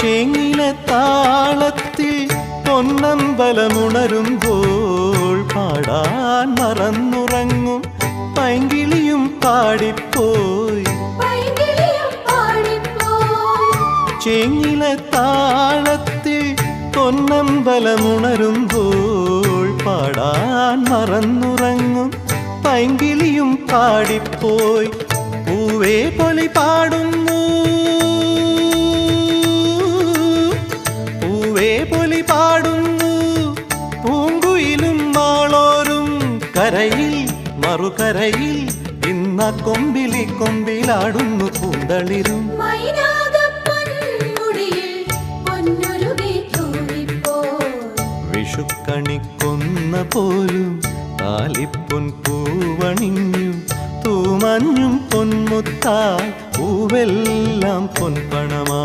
ചേങ്ങില താളത്തിൽ പൊന്നമ്പലമുണരുമ്പോൾ പാടാൻ മറന്നുറങ്ങും പൈങ്കിളിയും പാടിപ്പോയി. ചേങ്ങില താളത്തിൽ പൊന്നമ്പലമുണരുമ്പോൾ പാടാൻ മറന്നുറങ്ങും പൈങ്കിളിയും പാടിപ്പോയി. പൂവേ പൊലി പാടുന്നു, പൂവേ പൊലി പാടുന്നു, പൂങ്കുയിലും മാളോരും കരയിൽ മറുകരയിൽ ഇന്ന കൊമ്പിലി കൊമ്പിലാടുന്നു പൂന്തളിരും. വിഷുക്കണിക്കൊന്ന പോലും താലിപ്പൊൻ പൂവണിഞ്ഞു, തൂമഞ്ഞും പൊന്മുത്തായി പൂവെല്ലാം പൊൻപണമാ.